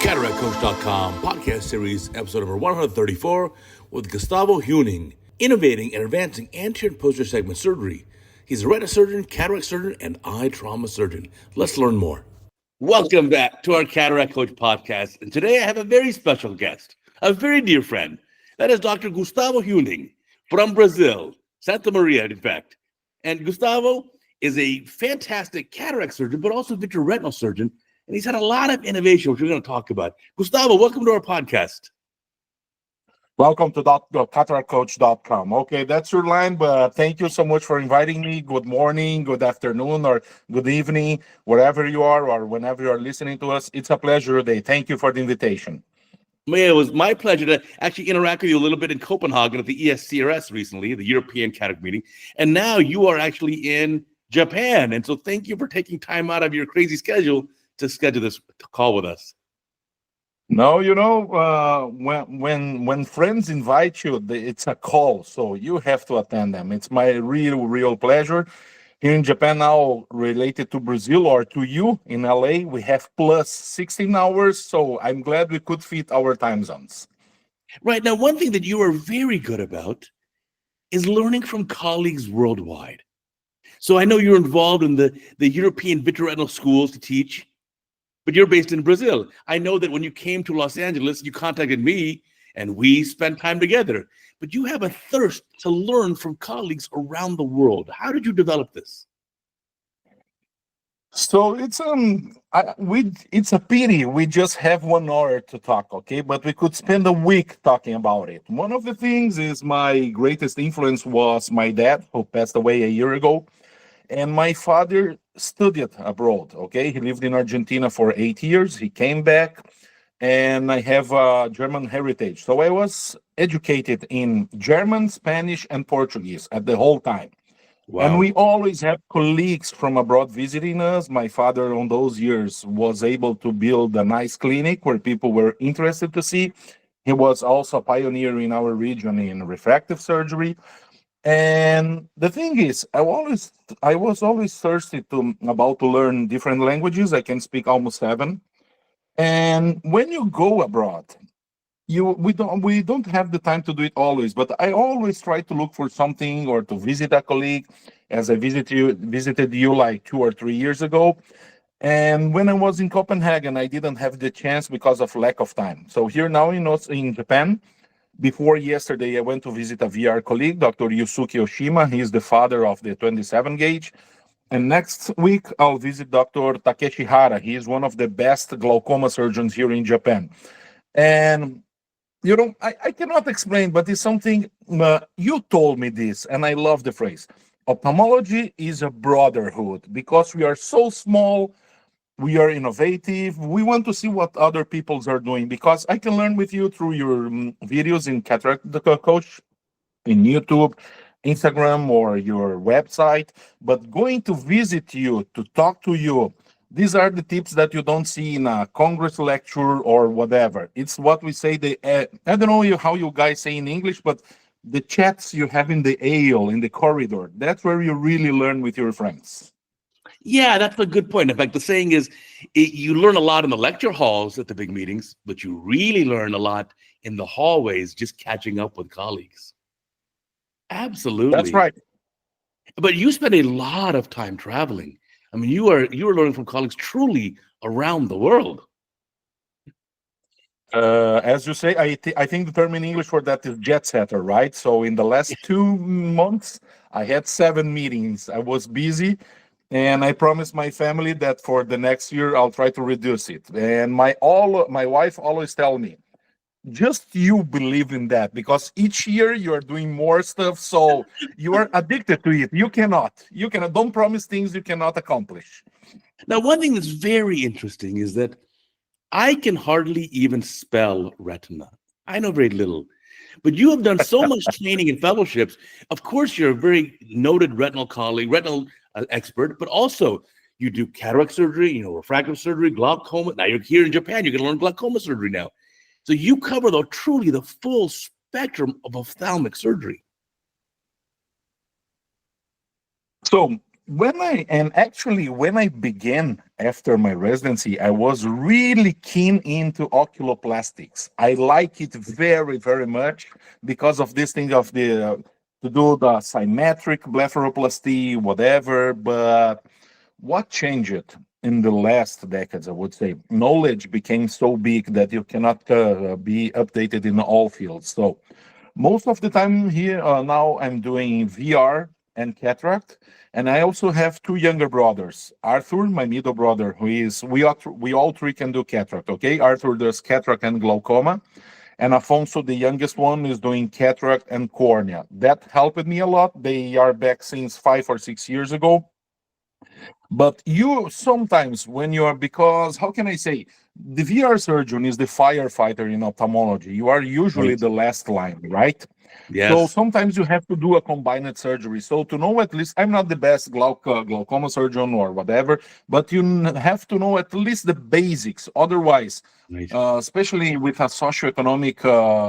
CataractCoach.com podcast series, episode number 134, with Gustavo Hüning, innovating and advancing anterior and posterior segment surgery. He's a retina surgeon, cataract surgeon, and eye trauma surgeon. Let's learn more. Welcome back to our Cataract Coach podcast. And today I have a very special guest, a very dear friend. That is Dr. Gustavo Hüning from Brazil, Santa Maria, in fact. And Gustavo is a fantastic cataract surgeon, but also vitreoretinal surgeon. And he's had a lot of innovation, which we're going to talk about. Gustavo, welcome to our podcast. Welcome to CataractCoach.com. Okay, that's your line, but thank you so much for inviting me. Good morning, good afternoon, or good evening, wherever you are or whenever you are listening to us. It's a pleasure today. Thank you for the invitation. It was my pleasure to actually interact with you a little bit in Copenhagen at the ESCRS recently, the European Cataract meeting. And now you are actually in Japan. And so thank you for taking time out of your crazy schedule to schedule this call with us. No, when friends invite you, it's a call, so you have to attend them. It's my real pleasure. Here in Japan now, related to Brazil or to you in LA, we have plus 16 hours, so I'm glad we could fit our time zones. Right. Now, one thing that you are very good about is learning from colleagues worldwide. So I know you're involved in the European vitreoretinal schools to teach, but you're based in Brazil. I know that when you came to Los Angeles, you contacted me and we spent time together. But you have a thirst to learn from colleagues around the world. How did you develop this? So it's a pity we just have 1 hour to talk, okay? But we could spend a week talking about it. One of the things is my greatest influence was my dad, who passed away a year ago. And my father studied abroad, okay? He lived in Argentina for 8 years. He came back, and I have a German heritage. So I was educated in German, Spanish, and Portuguese at the whole time. Wow. And we always have colleagues from abroad visiting us. My father, on those years, was able to build a nice clinic where people were interested to see. He was also a pioneer in our region in refractive surgery. And the thing is, I was always thirsty to learn different languages. I can speak almost 7. And when you go abroad, we don't have the time to do it always. But I always try to look for something or to visit a colleague, as I visited you like 2 or 3 years ago. And when I was in Copenhagen, I didn't have the chance because of lack of time. So here now in Japan. Before yesterday, I went to visit a VR colleague, Dr. Yusuke Oshima. He is the father of the 27 gauge. And next week, I'll visit Dr. Takeshi Hara. He is one of the best glaucoma surgeons here in Japan. And, I cannot explain, but it's something, you told me this, and I love the phrase. Ophthalmology is a brotherhood because we are so small. We are innovative. We want to see what other peoples are doing because I can learn with you through your videos in CataractCoach, in YouTube, Instagram, or your website. But going to visit you, to talk to you, these are the tips that you don't see in a Congress lecture or whatever. It's what we say, I don't know how you guys say in English, but the chats you have in the aisle, in the corridor, that's where you really learn with your friends. Yeah, that's a good point. In fact, the saying is you learn a lot in the lecture halls at the big meetings, but you really learn a lot in the hallways just catching up with colleagues. Absolutely. That's right. But you spend a lot of time traveling. I mean, you are learning from colleagues truly around the world. As you say, I think the term in English for that is jet setter, right? So in the last 2 months, I had 7 meetings. I was busy. And I promised my family that for the next year, I'll try to reduce it. And my wife always tell me, just you believe in that because each year you are doing more stuff. So you are addicted to it. You cannot, don't promise things you cannot accomplish. Now, one thing that's very interesting is that I can hardly even spell retina. I know very little. But you have done so much training and fellowships. Of course, you're a very noted retinal expert, but also you do cataract surgery, refractive surgery, glaucoma. Now you're here in Japan, you're going to learn glaucoma surgery now. So you cover truly the full spectrum of ophthalmic surgery. So when I began after my residency, I was really keen into oculoplastics. I like it very, very much because of this thing of the to do the symmetric blepharoplasty, whatever. But what changed in the last decades, I would say, knowledge became so big that you cannot be updated in all fields. So most of the time here now I'm doing VR and cataract, and I also have two younger brothers. Arthur, my middle brother, who is we all three can do cataract. Okay, Arthur does cataract and glaucoma, and Afonso, the youngest one, is doing cataract and cornea. That helped me a lot. They are back since 5 or 6 years ago. But you sometimes, when you are, because how can I say, the VR surgeon is the firefighter in ophthalmology. You are usually Right. the last line, right? So Yes. sometimes you have to do a combined surgery. So to know at least, I'm not the best glaucoma surgeon or whatever, but you have to know at least the basics. Otherwise, Right. especially with a socioeconomic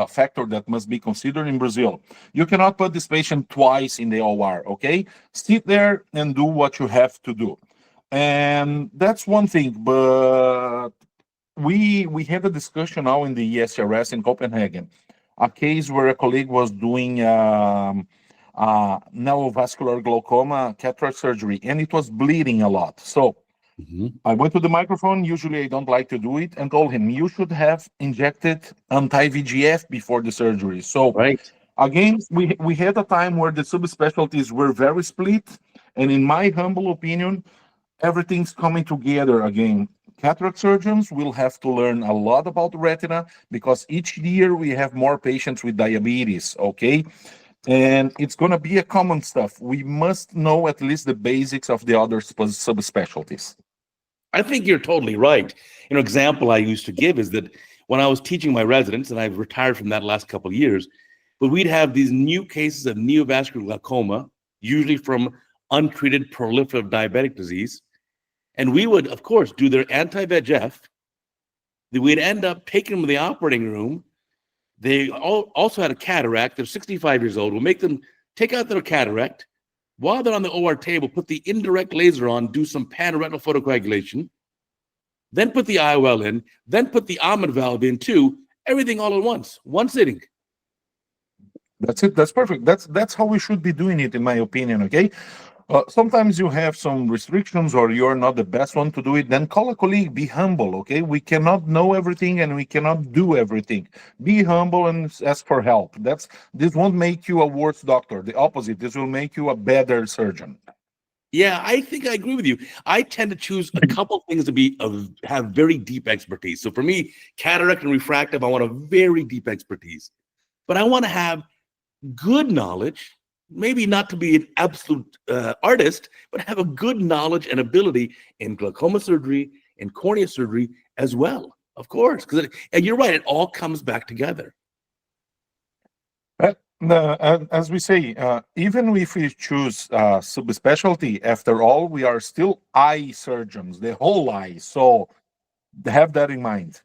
factor that must be considered in Brazil, you cannot put this patient twice in the OR. Okay, sit there and do what you have to do, and that's one thing. But we had a discussion now in the ESRS in Copenhagen, a case where a colleague was doing neovascular glaucoma cataract surgery, and it was bleeding a lot. So Mhm. I went to the microphone. Usually, I don't like to do it, and told him you should have injected anti-VGF before the surgery. So Right. again, we had a time where the subspecialties were very split, and in my humble opinion, everything's coming together again. Cataract surgeons will have to learn a lot about retina because each year we have more patients with diabetes, okay? And it's going to be a common stuff. We must know at least the basics of the other subspecialties. I think you're totally right. Example I used to give is that when I was teaching my residents, and I've retired from that last couple of years, but we'd have these new cases of neovascular glaucoma, usually from untreated proliferative diabetic disease. And we would, of course, do their anti-VEGF. We'd end up taking them to the operating room. They also had a cataract. They're 65 years old. We'll make them take out their cataract. While they're on the OR table, put the indirect laser on, do some panretinal photocoagulation, then put the IOL in, then put the Ahmed valve in too. Everything all at once, one sitting. That's it. That's perfect. That's how we should be doing it, in my opinion. Okay. Sometimes you have some restrictions, or you're not the best one to do it. Then call a colleague. Be humble. Okay. We cannot know everything, and we cannot do everything. Be humble and ask for help. This won't make you a worse doctor. The opposite. This will make you a better surgeon. Yeah, I think I agree with you. I tend to choose a couple things to have very deep expertise. So for me, cataract and refractive, I want a very deep expertise, but I want to have good knowledge, maybe not to be an absolute artist, but have a good knowledge and ability in glaucoma surgery and cornea surgery as well, of course. And you're right, it all comes back together. As we say, even if we choose subspecialty, after all, we are still eye surgeons, the whole eye. So have that in mind.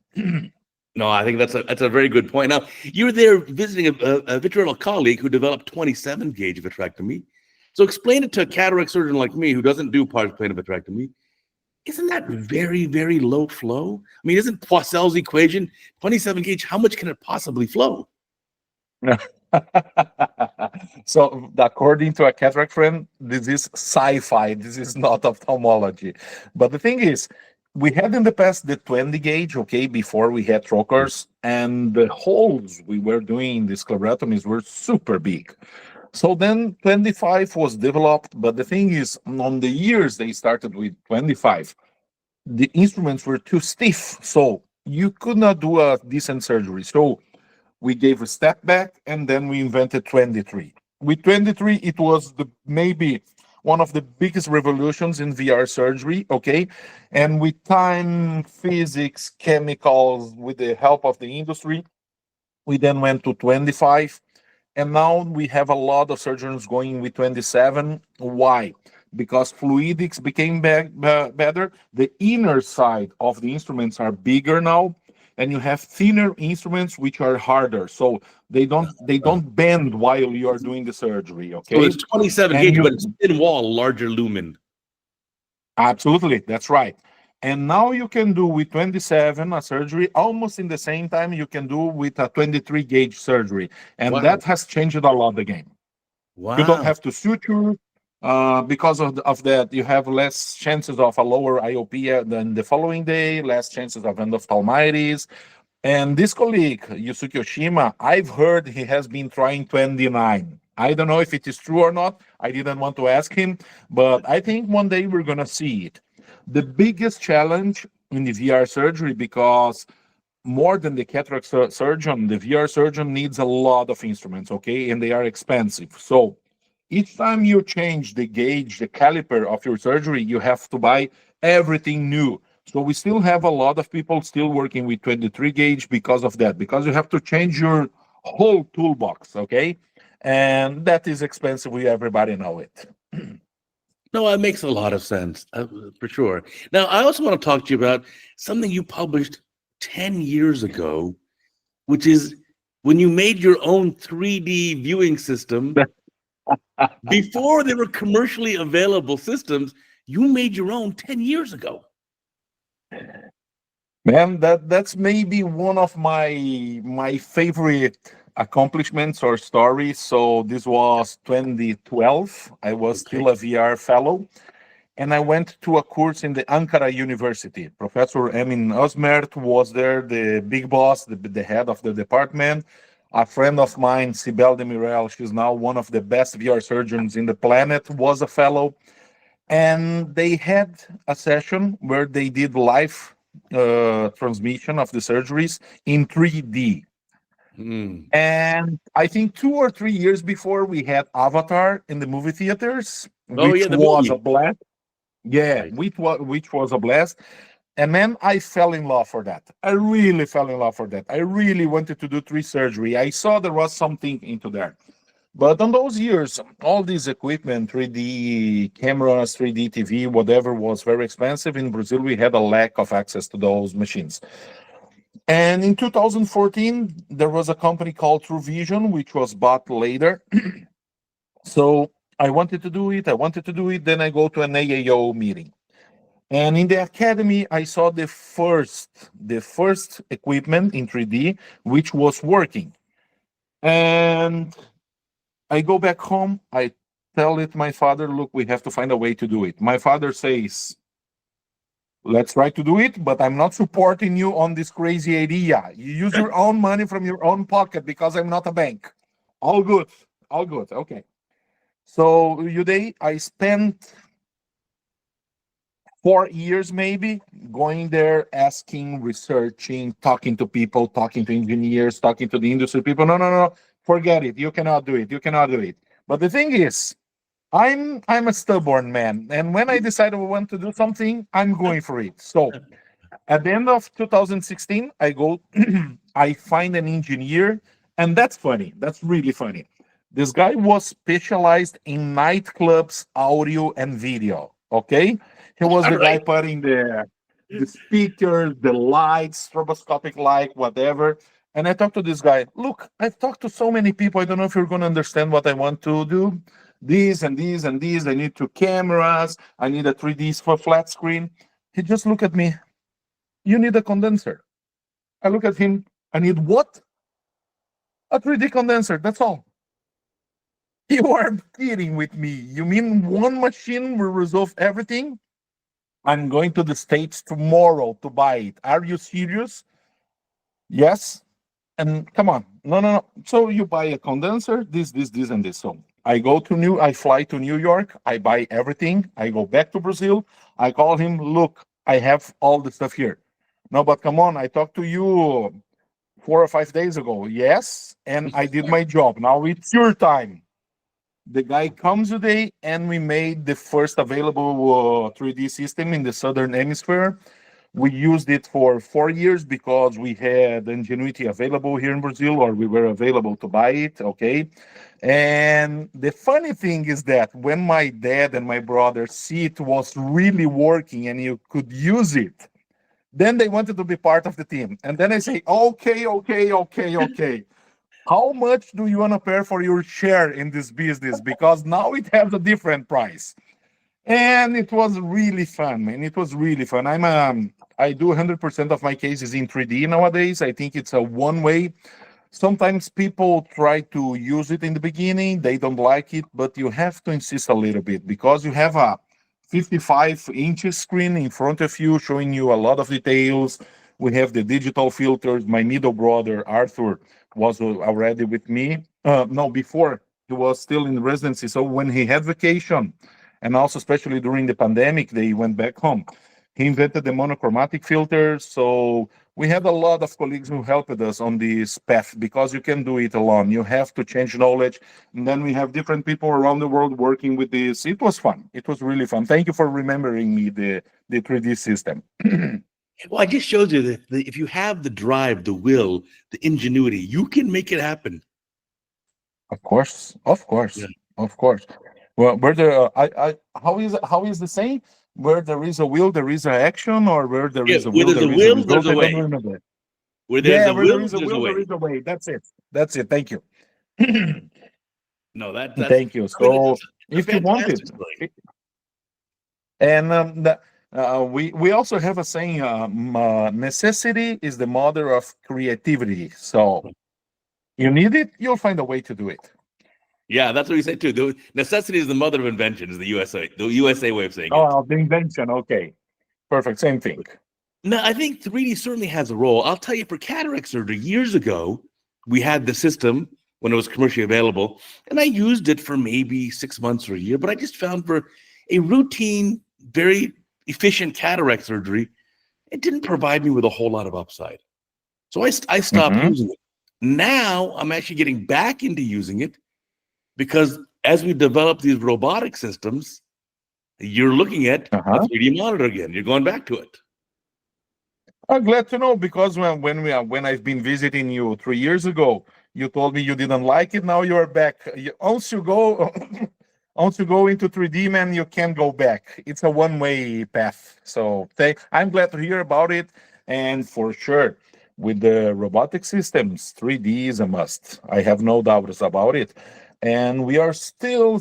No, I think that's a very good point. Now, you were there visiting a vitreoretinal colleague who developed 27 gauge vitrectomy. So explain it to a cataract surgeon like me who doesn't do pars plana vitrectomy. Isn't that very, very low flow? I mean, isn't Poiseuille's equation 27 gauge? How much can it possibly flow? So, according to a cataract friend, this is sci-fi. This is not ophthalmology. But the thing is, we had in the past the 20 gauge, okay, before we had trocars, and the holes we were doing in the sclerotomies were super big. So then 25 was developed, but the thing is, on the years they started with 25, the instruments were too stiff, so you could not do a decent surgery. So we gave a step back, and then we invented 23. With 23, it was maybe one of the biggest revolutions in VR surgery, okay? And with time, physics, chemicals, with the help of the industry, we then went to 25. And now we have a lot of surgeons going with 27. Why? Because fluidics became better. The inner side of the instruments are bigger now, and you have thinner instruments which are harder. So they don't bend while you are doing the surgery. So Okay. it's 27 And gauge, you but it's thin wall, larger lumen. absolutely, that's right. And now you can do with 27 a surgery almost in the same time you can do with a 23 gauge surgery. And Wow. that has changed a lot the game. You don't Wow. have to suture. Because of that, you have less chances of a lower IOP than the following day, less chances of endophthalmitis. And this colleague, Yusuke Oshima, I've heard he has been trying 29. I don't know if it is true or not. I didn't want to ask him, but I think one day we're going to see it. The biggest challenge in the VR surgery, because more than the cataract surgeon, the VR surgeon needs a lot of instruments, okay? And they are expensive. So each time you change the gauge, the caliper of your surgery, you have to buy everything new. So we still have a lot of people still working with 23 gauge because of that, because you have to change your whole toolbox, okay? And that is expensive. We everybody know it. No, that makes a lot of sense, for sure. Now, I also want to talk to you about something you published 10 years ago, which is when you made your own 3D viewing system before there were commercially available systems. You made your own 10 years ago. Man, that's maybe one of my favorite accomplishments or stories. So this was 2012. I was Okay. still a VR fellow, and I went to a course in the Ankara University. Professor Emin Özmert was there, the big boss, the head of the department. A friend of mine, Sibel Demirel, she's now one of the best VR surgeons in the planet, was a fellow. And they had a session where they did live transmission of the surgeries in 3D. Hmm. And I think 2 or 3 years before, we had Avatar in the movie theaters, Oh, yeah, which the was a movie. blast. Yeah, Right. which was a blast. And then I fell in love for that. I really fell in love for that. I really wanted to do tree surgery. I saw there was something into there. But on those years, all this equipment, 3D cameras, 3D TV, whatever, was very expensive. In Brazil, we had a lack of access to those machines. And in 2014, there was a company called True Vision, which was bought later. So I wanted to do it. I wanted to do it. Then I go to an AAO meeting. And in the academy, I saw the first equipment in 3D, which was working. And I go back home. I tell it my father, look, we have to find a way to do it. My father says, let's try to do it, but I'm not supporting you on this crazy idea. You use your own money from your own pocket because I'm not a bank. All good. All good. Okay. So, Uday, I spent 4 years maybe going there, asking, researching, talking to people, talking to engineers, talking to the industry people. No, no, no, forget it. You cannot do it. You cannot do it. But the thing is, I'm a stubborn man, and when I decide I want to do something, I'm going for it. So at the end of 2016, I go, I find an engineer, and that's funny. That's really funny. This guy was specialized in nightclubs, audio, and video. Okay, he was All the guy right. putting the speakers, the lights, stroboscopic light, whatever. And I talked to this guy. Look, I've talked to so many people. I don't know if you're going to understand what I want to do. These and these and these. I need two cameras. I need a 3D for flat screen. He just looked at me. You need a condenser. I look at him. I need what? A 3D condenser. That's all. You are kidding with me. You mean one machine will resolve everything? I'm going to the States tomorrow to buy it. Are you serious? Yes. And come on. No, no, no. So you buy a condenser, this, and this. So I fly to New York. I buy everything. I go back to Brazil. I call him, look, I have all the stuff here. No, but come on. I talked to you 4 or 5 days ago. Yes. And I did my job. Now it's your time. The guy comes today, and we made the first available 3D system in the Southern Hemisphere. We used it for 4 years because we had Ingenuity available here in Brazil, or we were available to buy it. Okay. And the funny thing is that when my dad and my brother see it was really working and you could use it, then they wanted to be part of the team. And then I say, okay, okay, okay, okay. How much do you want to pay for your share in this business? Because now it has a different price. And it was really fun, man. It was really fun. I do 100% of my cases in 3D nowadays. I think it's a one way. Sometimes people try to use it in the beginning, they don't like it, but you have to insist a little bit because you have a 55-inch screen in front of you showing you a lot of details. We have the digital filters. My middle brother, Arthur, was already with me. No, before he was still in residency. So when he had vacation, and also especially during the pandemic, they went back home. He invented the monochromatic filters. So we had a lot of colleagues who helped us on this path because you can do it alone. You have to change knowledge. And then we have different people around the world working with this. It was fun. It was really fun. Thank you for remembering me the 3D system. Well, it just shows you that if you have the drive, the will, the ingenuity, you can make it happen. Of course, of course, Yeah. of course. Well, where the how is the saying? Where there is a will, there is an action, or where there Yeah. is a Where will, there's a there is a will, there's result. a I don't way. remember. Where there's Yeah, a where there will, is a there's a will, there way. is a way. That's it. That's it. Thank you. No, that's. Thank you. I mean, So, it's a if you want it, fantastic story. and we also have a saying: necessity is the mother of creativity. So, you need it, you'll find a way to do it. Yeah, that's what we say too. The necessity is the mother of invention. Is the USA way of saying it. Oh, the invention. Okay, perfect. Same thing. No, I think 3D certainly has a role. I'll tell you, for cataract surgery years ago, we had the system when it was commercially available, and I used it for maybe 6 months or a year. But I just found for a routine, very efficient cataract surgery, it didn't provide me with a whole lot of upside. So I stopped Mm-hmm. using it. Now I'm actually getting back into using it because as we develop these robotic systems, you're looking at a Uh-huh. 3D monitor again. You're going back to it. I'm glad to know because when I've been visiting you 3 years ago, you told me you didn't like it. Now you're back. Once you go, once you go into 3D, man, you can't go back. It's a one-way path. So I'm glad to hear about it, and for sure, with the robotic systems, 3D is a must. I have no doubts about it. And we are still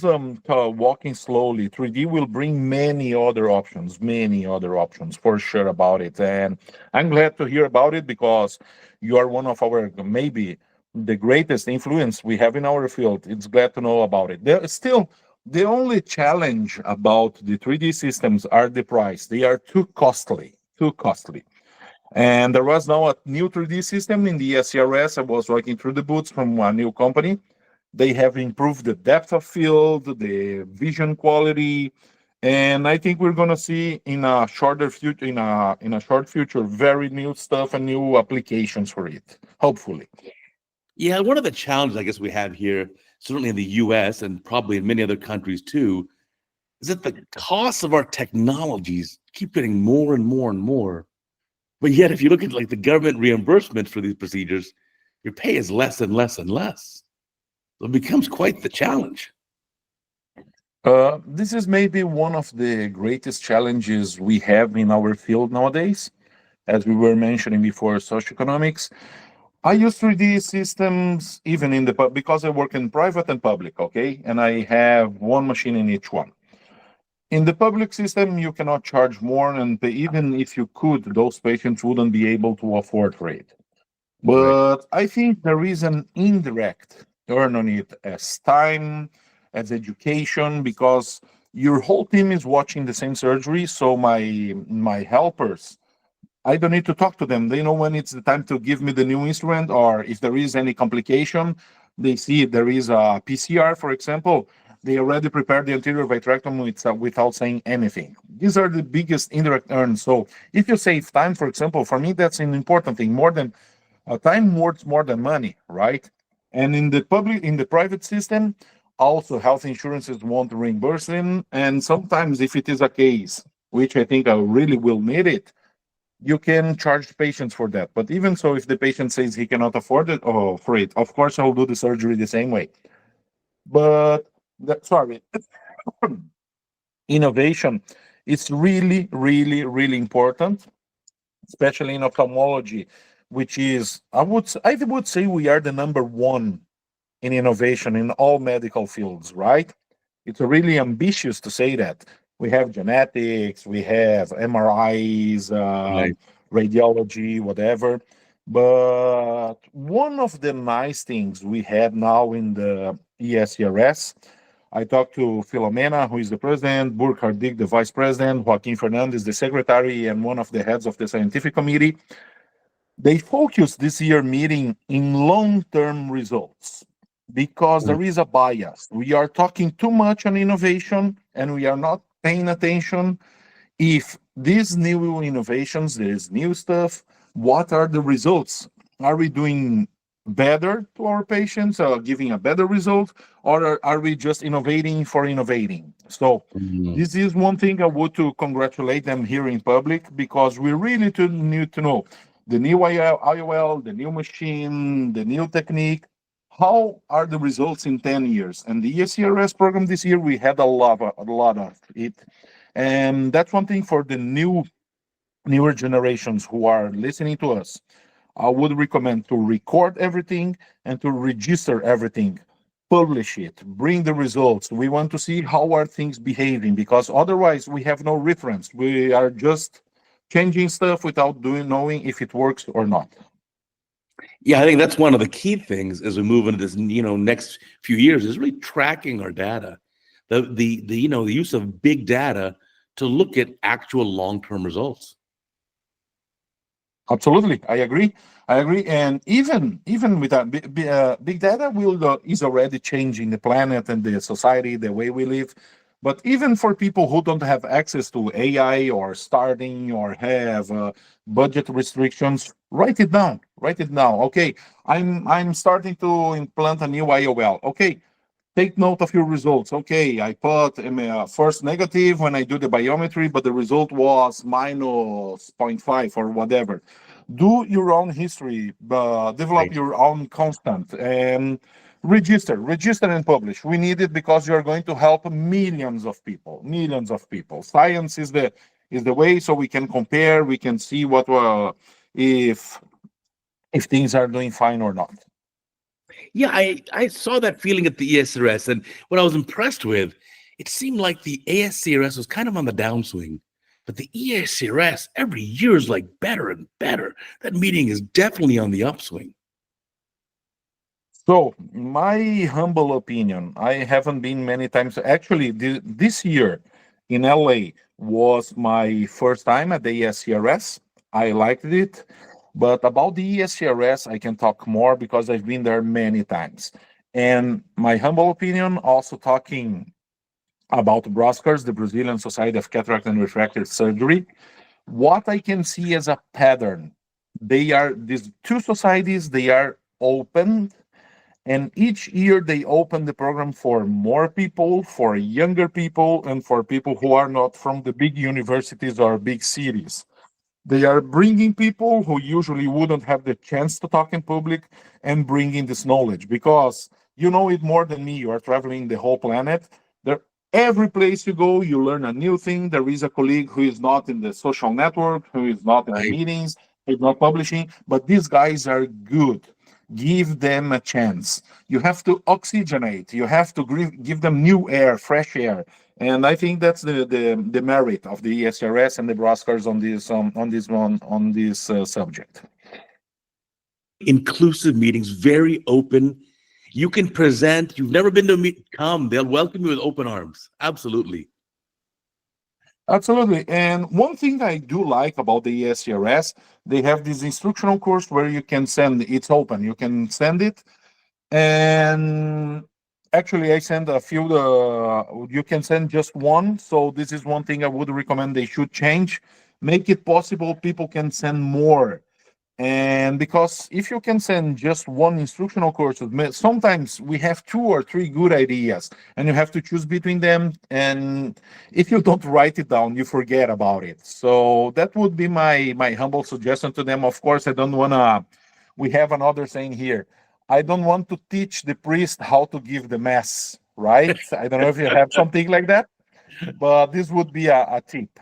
walking slowly. 3D will bring many other options for sure about it. And I'm glad to hear about it because you are one of our maybe the greatest influence we have in our field. It's glad to know about it. There still the only challenge about the 3D systems are the price. They are too costly, too costly. And there was now a new 3D system in the SCRS. I was working through the boots from a new company. They have improved the depth of field, the vision quality, and I think we're gonna see in a shorter future, in a short future, very new stuff and new applications for it. Hopefully. Yeah, one of the challenges I guess we have here, certainly in the US and probably in many other countries too, is that the costs of our technologies keep getting more and more and more. But yet, if you look at like the government reimbursement for these procedures, your pay is less and less and less. So it becomes quite the challenge. This is maybe one of the greatest challenges we have in our field nowadays, as we were mentioning before, socioeconomics. I use 3D systems even in the because I work in private and public, okay, and I have one machine in each one. In the public system, you cannot charge more, and even if you could, those patients wouldn't be able to afford for it. Right. But I think there is an indirect turn on it as time, as education, because your whole team is watching the same surgery. So my helpers, I don't need to talk to them. They know when it's the time to give me the new instrument, or if there is any complication, they see if there is a PCR, for example. They already prepared the anterior vitrectomy without saying anything. These are the biggest indirect earns. So if you save time, for example, for me that's an important thing. More than time worth more than money, right? And in the private system, also health insurances won't reimburse them. And sometimes, if it is a case, which I think I really will need it, you can charge patients for that. But even so, if the patient says he cannot afford it or for it, of course I'll do the surgery the same way. But sorry, innovation is really, really, really important, especially in ophthalmology, which is I would say we are the number one in innovation in all medical fields, right? It's really ambitious to say that. We have genetics, we have MRIs, Right. radiology, whatever. But one of the nice things we have now in the ESCRS, I talked to Filomena, who is the president, Burkhard Dick, the vice president, Joaquin Fernandez, the secretary, and one of the heads of the scientific committee. They focus this year meeting in long-term results because Mm. there is a bias. We are talking too much on innovation and we are not paying attention if these new innovations, there is new stuff, what are the results? Are we doing better to our patients, giving a better result, or are we just innovating for innovating? So Mm. this is one thing I would to congratulate them here in public because we really need to know the new IOL, the new machine, the new technique. How are the results in 10 years? And the ESCRS program this year, we had a lot of it. And that's one thing for the newer generations who are listening to us. I would recommend to record everything and to register everything, publish it, bring the results. We want to see how are things behaving because otherwise we have no reference. We are just changing stuff without knowing if it works or not. Yeah, I think that's one of the key things as we move into this, next few years is really tracking our data. The use of big data to look at actual long-term results. Absolutely, I agree. I agree, and even with that, big data will is already changing the planet and the society, the way we live. But even for people who don't have access to AI or starting or have budget restrictions, write it down. Write it down. Okay, I'm starting to implant a new IOL. Okay, take note of your results. Okay, I put first negative when I do the biometry, but the result was minus zero point 0.5 or whatever. Do your own history, develop Right. your own constant, and register and publish. We need it because you are going to help millions of people, millions of people. Science is the way, so we can compare, we can see what if if things are doing fine or not. Yeah, I saw that feeling at the ESCRS, and what I was impressed with, it seemed like the ASCRS was kind of on the downswing, but the ESCRS every year is like better and better. That meeting is definitely on the upswing. So, my humble opinion, I haven't been many times. Actually, this year in LA was my first time at the ESCRS. I liked it. But about the ESCRS, I can talk more because I've been there many times. And my humble opinion, also talking about BROSCARS, the Brazilian Society of Cataract and Refractive Surgery, what I can see as a pattern, they are these two societies, they are open and each year they open the program for more people, for younger people, and for people who are not from the big universities or big cities. They are bringing people who usually wouldn't have the chance to talk in public and bringing this knowledge because you know it more than me. You are traveling the whole planet. There, every place you go, you learn a new thing. There is a colleague who is not in the social network, who is not in the Right. meetings, who is not publishing, but these guys are good. Give them a chance. You have to oxygenate. You have to give them new air, fresh air, and I think that's the merit of the ESRS and the Broscars on this subject. Inclusive meetings, very open. You can present. You've never been to a meet, come. They'll welcome you with open arms. Absolutely. Absolutely. And one thing I do like about the ESRS, they have this instructional course where you can send. It's open. You can send it, and actually, I send a few. You can send just one. So this is one thing I would recommend they should change. Make it possible people can send more. And because if you can send just one instructional course, sometimes we have two or three good ideas and you have to choose between them. And if you don't write it down, you forget about it. So that would be my humble suggestion to them. Of course, I don't want to, we have another saying here. I don't want to teach the priest how to give the mass, right? I don't know if you have something like that, but this would be a tip.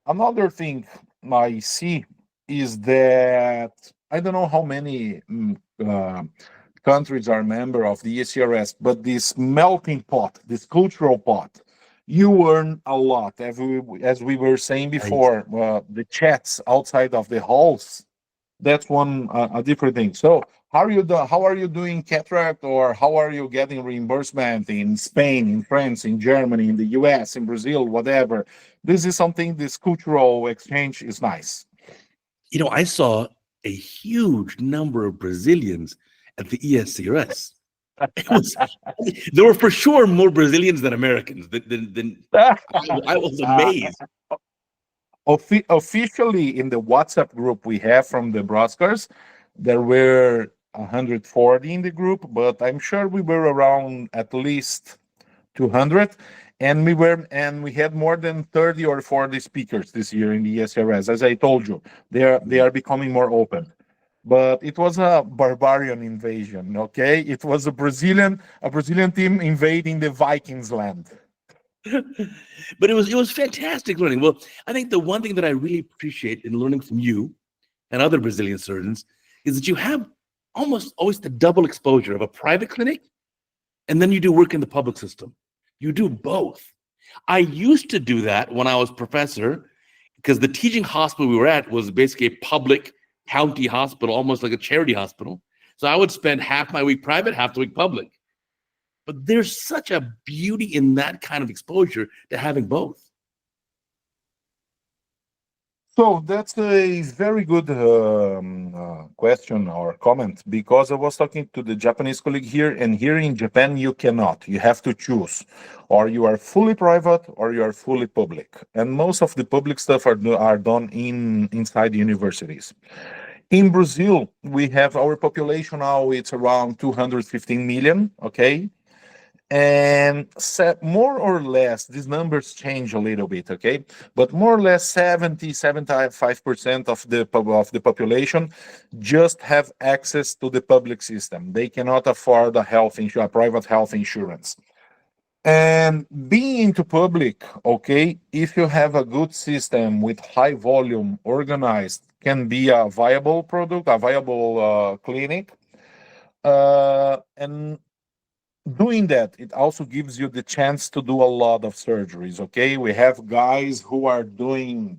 Another thing I see is that I don't know how many countries are member of the ECRS, but this melting pot, this cultural pot, You earn a lot. As we were saying Right. before, the chats outside of the halls, that's one a different thing. So how are you doing cataract, or how are you getting reimbursement in Spain, in France, in Germany, in the US, in Brazil, whatever? This is something, this cultural exchange is nice. I saw a huge number of Brazilians at the ESCRS. It was there were for sure more Brazilians than Americans. Than I was uh, amazed. Officially, in the WhatsApp group we have from the broadcasters, there were 140 in the group, but I'm sure we were around at least 200, and we had more than 30 or 40 speakers this year in the ESRS. As I told you, they are becoming more open. But it was a barbarian invasion. Okay, it was a Brazilian team invading the Vikings land. But it was fantastic learning. Well, I think the one thing that I really appreciate in learning from you and other Brazilian surgeons is that you have almost always the double exposure of a private clinic and then you do work in the public system. You do both. I used to do that when I was professor because the teaching hospital we were at was basically a public county hospital, almost like a charity hospital. So I would spend half my week private, half the week public. But there's such a beauty in that kind of exposure to having both. So that's a very good question or comment, because I was talking to the Japanese colleague here, and here in Japan you cannot. You have to choose, or you are fully private or you are fully public. And most of the public stuff are done inside universities. In Brazil, we have our population now. It's around 215 million. Okay, and more or less these numbers change a little bit, okay, but more or less 70-75% of the population just have access to the public system. They cannot afford a private health insurance. And being into public, okay, if you have a good system with high volume organized, can be a viable product, a viable clinic. And doing that, it also gives you the chance to do a lot of surgeries. Okay, we have guys who are doing,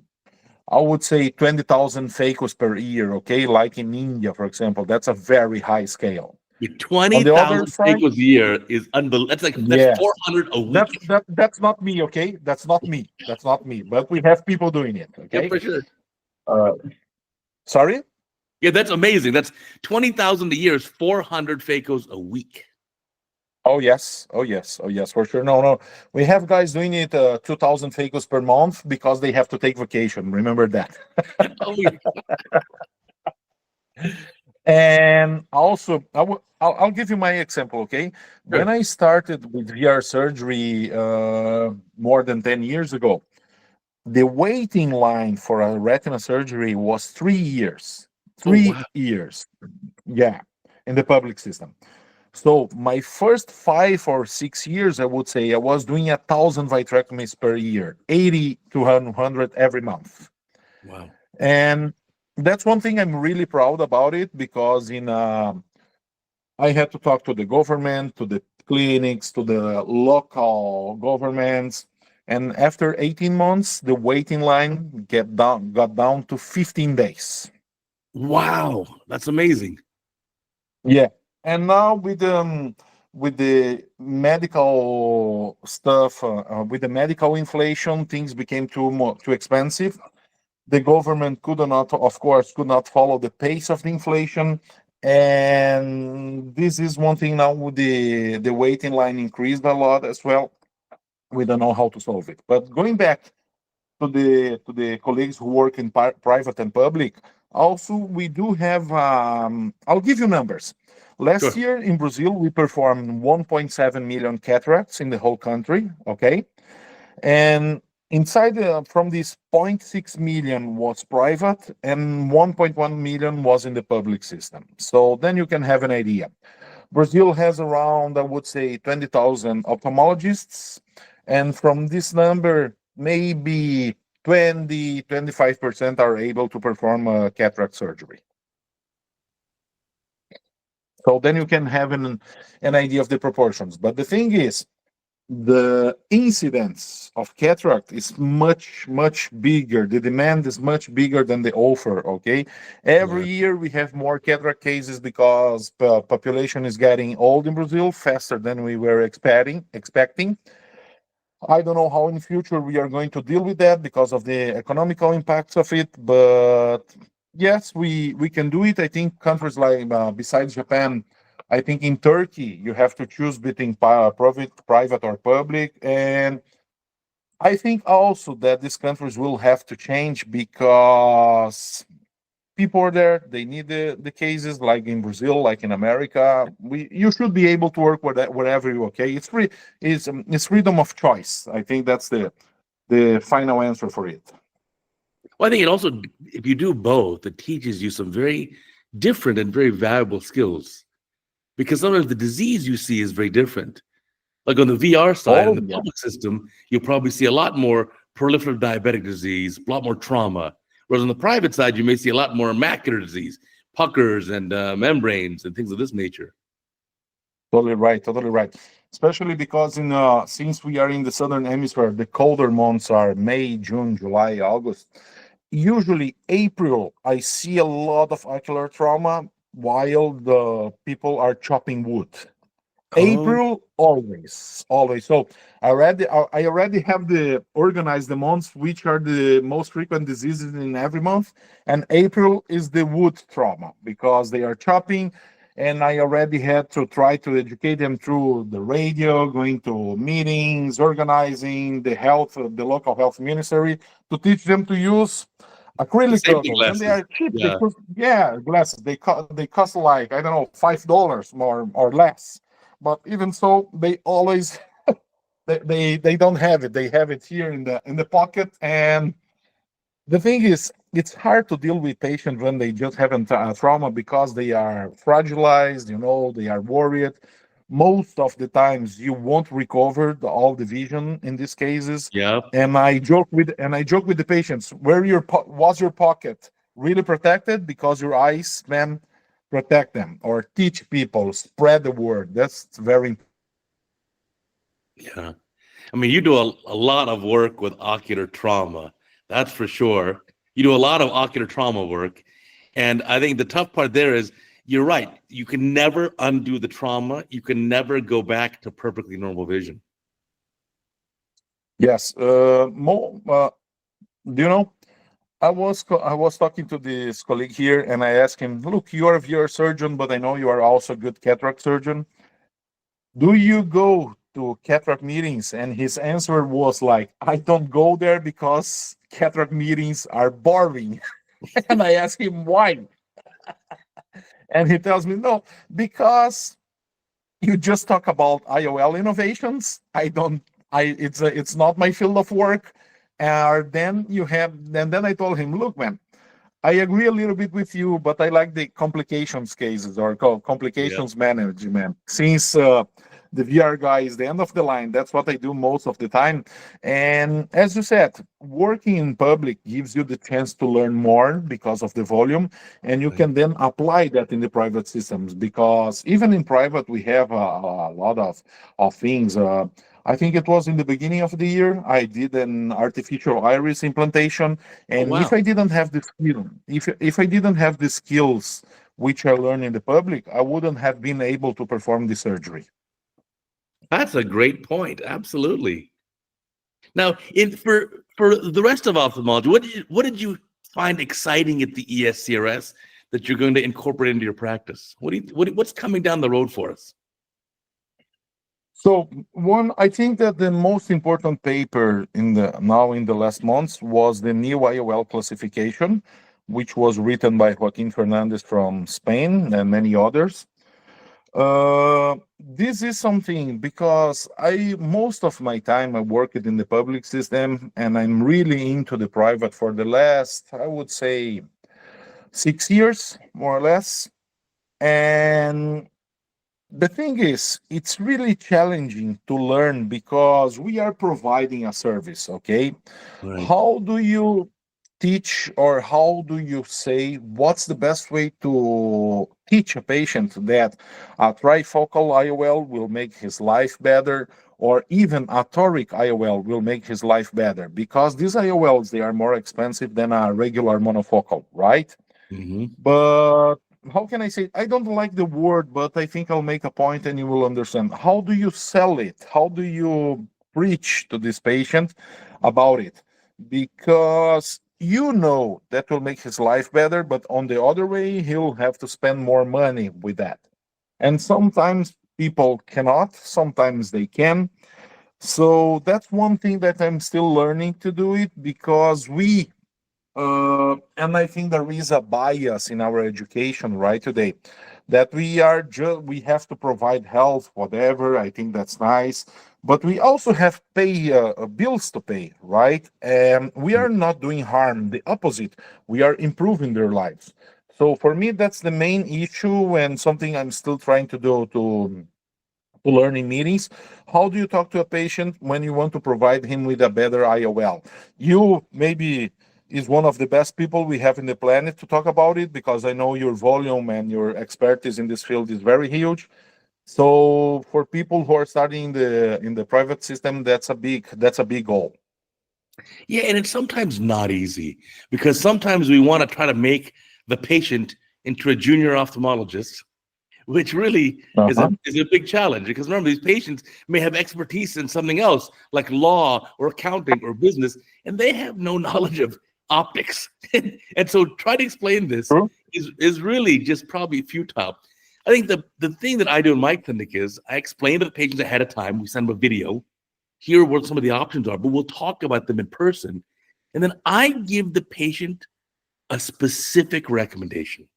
I would say, 20,000 phaco's per year. Okay, like in India, for example, that's a very high scale. On the other 20,000 side, phaco's a year is unbelievable. That's yes, 400 a that's week. that's not me. Okay, that's not me, but we have people doing it. Yeah, Okay, for sure. uh, sorry. Yeah, that's amazing. That's 20,000 a year is 400 phaco's a week. Oh yes, oh yes, oh yes, for sure. No, no, we have guys doing it 2,000 phaco's per month because they have to take vacation. Remember that. Oh, yeah. And also, I'll give you my example, okay? When Sure. I started with VR surgery more than 10 years ago, the waiting line for a retina surgery was 3 years. Oh, Three wow. years, yeah, in the public system. So my first 5 or 6 years, I would say, I was doing 1,000 vitrectomies per year, 80 to 100 every month. Wow. And that's one thing I'm really proud about it, because I had to talk to the government, to the clinics, to the local governments. And after 18 months, the waiting line got down to 15 days. Wow. That's amazing. Yeah. And now with the medical stuff, with the medical inflation, things became too expensive. The government could not follow the pace of the inflation, and this is one thing. Now the waiting line increased a lot as well. We don't know how to solve it. But going back to the colleagues who work in private and public, also we do have. I'll give you numbers. Last Sure. year in Brazil, we performed 1.7 million cataracts in the whole country. Okay, and inside from this zero point 0.6 million was private and 1.1 million was in the public system. So then you can have an idea. Brazil has around, I would say, 20,000 ophthalmologists. And from this number, maybe 20-25% are able to perform cataract surgery. So then you can have an idea of the proportions. But the thing is, the incidence of cataract is much much bigger. The demand is much bigger than the offer. Okay, every Yeah. year we have more cataract cases because population is getting old in Brazil faster than we were expecting. I don't know how in future we are going to deal with that because of the economical impacts of it, but yes, we can do it. I think countries like besides Japan, I think in Turkey you have to choose between private or public, and I think also that these countries will have to change because people are there. They need the cases like in Brazil, like in America. We You should be able to work wherever you okay. It's free. It's freedom of choice. I think that's the final answer for it. Well, I think it also, if you do both, it teaches you some very different and very valuable skills because sometimes the disease you see is very different. Like on the VR side, in Oh the yeah, public system, you'll probably see a lot more proliferative diabetic disease, a lot more trauma. Whereas on the private side, you may see a lot more macular disease, puckers and membranes and things of this nature. totally right. Totally right. Especially because in since we are in the southern hemisphere, the colder months are May, June, July, August. Usually April, I see a lot of ocular trauma while the people are chopping wood. Oh, April, always, always. So I already have the organized the months which are the most frequent diseases in every month, and April is the wood trauma because they are chopping, and I already had to try to educate them through the radio, going to meetings, organizing the local health ministry to teach them to use the acrylic safety goggles, and they glasses. are cheap. Yeah. Yeah, glasses. They cost like I don't know $5 more or less, but even so, they always they don't have it. They have it here in the pocket, and the thing is, it's hard to deal with patients when they just have a trauma because they are fragilized, they are worried. Most of the times you won't recover all the vision in these cases. Yeah. And I joke with the patients, was your pocket really protected? Because your eyes, man, protect them or teach people, spread the word. That's very important. Yeah. I mean, you do a lot of work with ocular trauma. That's for sure. You do a lot of ocular trauma work. And I think the tough part there is you're right. You can never undo the trauma. You can never go back to perfectly normal vision. Yes. Do you know? I was talking to this colleague here, and I asked him, "Look, you are a VR surgeon, but I know you are also a good cataract surgeon. Do you go to cataract meetings?" And his answer was like, "I don't go there because cataract meetings are boring." And I asked him why, and he tells me, "No, because you just talk about IOL innovations. I don't. It's not my field of work." Then I told him, "Look, man, I agree a little bit with you, but I like the complications cases or Yeah. complications management. Since the VR guy is the end of the line, that's what I do most of the time. And as you said, working in public gives you the chance to learn more because of the volume, and you Right. can then apply that in the private systems. Because even in private, we have a lot of things. I think it was in the beginning of the year, I did an artificial iris implantation, Oh, and if wow. I didn't have the skill, if I didn't have the skills which I learned in the public, I wouldn't have been able to perform the surgery. That's a great point. Absolutely. Now, for the rest of ophthalmology, what did you find exciting at the ESCRS that you're going to incorporate into your practice? What's coming down the road for us? So one, I think that the most important paper in the last months was the new IOL classification, which was written by Joaquin Fernandez from Spain and many others. This is something because I most of my time I worked in the public system, and I'm really into the private for the last, I would say, 6 years, more or less. And the thing is, it's really challenging to learn because we are providing a service, okay? Right. How do you teach, or how do you say what's the best way to teach a patient that a trifocal IOL will make his life better, or even a toric IOL will make his life better, because these IOLs, they are more expensive than a regular monofocal, right? Hmm. But how can I say it? I don't like the word, but I think I'll make a point and you will understand. How do you sell it? How do you preach to this patient about it? Because you know that will make his life better, but on the other way, he'll have to spend more money with that. And sometimes people cannot, sometimes they can. So that's one thing that I'm still learning to do it, because and I think there is a bias in our education right today, that we have to provide health, whatever. I think that's nice, but we also have pay bills to pay, right? And we are not doing harm. The opposite, we are improving their lives. So for me, that's the main issue, and something I'm still trying to do to learn in meetings. How do you talk to a patient when you want to provide him with a better IOL? You maybe is one of the best people we have in the planet to talk about it, because I know your volume and your expertise in this field is very huge. So for people who are starting in the private system, that's a big goal. Yeah, and it's sometimes not easy because sometimes we want to try to make the patient into a junior ophthalmologist, which really is a Uh-huh. is a big challenge, because remember, these patients may have expertise in something else like law or accounting or business, and they have no knowledge of optics. And so try to explain this True. is really just probably futile. I think the thing that I do in my clinic is I explain to the patients ahead of time. We send them a video. Here are what some of the options are, but we'll talk about them in person. And then I give the patient a specific recommendation.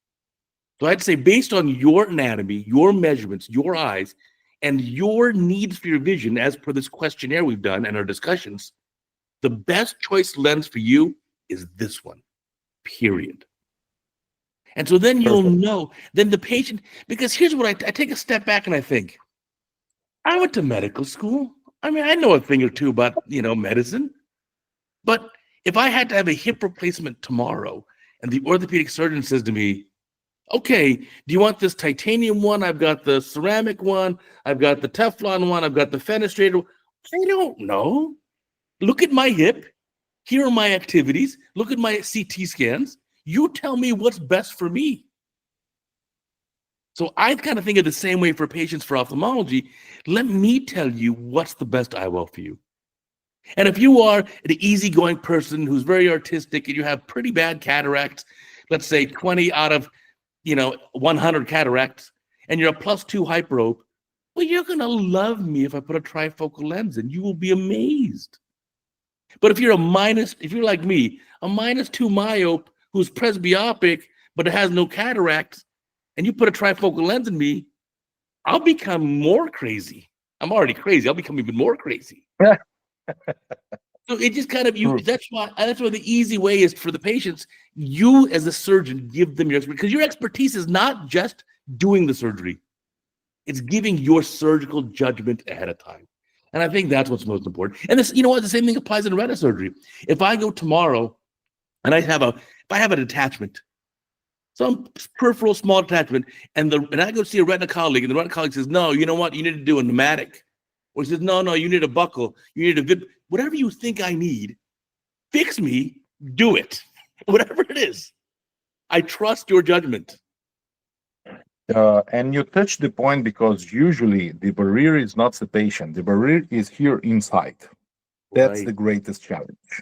So I'd say, based on your anatomy, your measurements, your eyes, and your needs for your vision, as per this questionnaire we've done and our discussions, the best choice lens for you is this one, period. And so then you'll Perfect. know, then the patient, because here's what I take a step back and I think, I went to medical school. I mean, I know a thing or two about, medicine, but if I had to have a hip replacement tomorrow and the orthopedic surgeon says to me, okay, do you want this titanium one? I've got the ceramic one. I've got the Teflon one. I've got the fenestrated. I don't know. Look at my hip. Here are my activities. Look at my CT scans. You tell me what's best for me. So I kind of think of the same way for patients for ophthalmology. Let me tell you what's the best IOL for you. And if you are an easygoing person who's very artistic and you have pretty bad cataracts, let's say 20 out of 100 cataracts, and you're a +2 hyperope, well, you're going to love me if I put a trifocal lens in. You will be amazed. But if you're like me, a -2 myope who's presbyopic, but it has no cataracts, and you put a trifocal lens in me, I'll become more crazy. I'm already crazy. I'll become even more crazy. So it just kind of True. that's why the easy way is for the patients. You as a surgeon give them your expertise, because your expertise is not just doing the surgery; it's giving your surgical judgment ahead of time. And I think that's what's most important. And this, the same thing applies in retina surgery. If I go tomorrow and if I have a detachment, some peripheral small detachment, and I go see a retina colleague, and the retina colleague says, "No, you know what? You need to do a pneumatic," or he says, "No, no, you need a buckle, you need a vib, whatever you think I need, fix me, do it, whatever it is. I trust your judgment." And you touch the point, because usually the barrier is not the patient, the barrier is here inside. That's Right. the greatest challenge.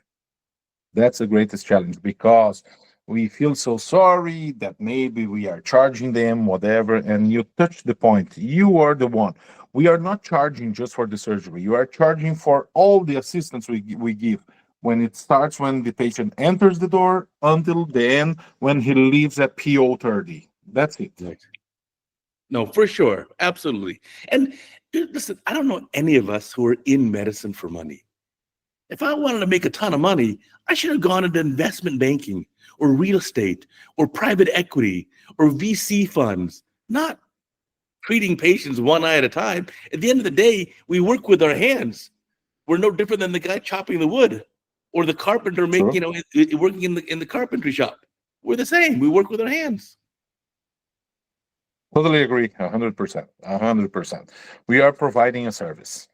That's the greatest challenge, because we feel so sorry that maybe we are charging them, whatever. And you touch the point. You are the one. We are not charging just for the surgery. You are charging for all the assistance we give. When it starts, when the patient enters the door, until the end, when he leaves at PO 30. That's it. Right. No, for sure, absolutely. And listen, I don't know any of us who are in medicine for money. If I wanted to make a ton of money, I should have gone into investment banking or real estate or private equity or VC funds, not treating patients one eye at a time. At the end of the day, we work with our hands. We're no different than the guy chopping the wood or the carpenter True. working in the carpentry shop. We're the same. We work with our hands. Totally agree. 100%. 100%. We are providing a service.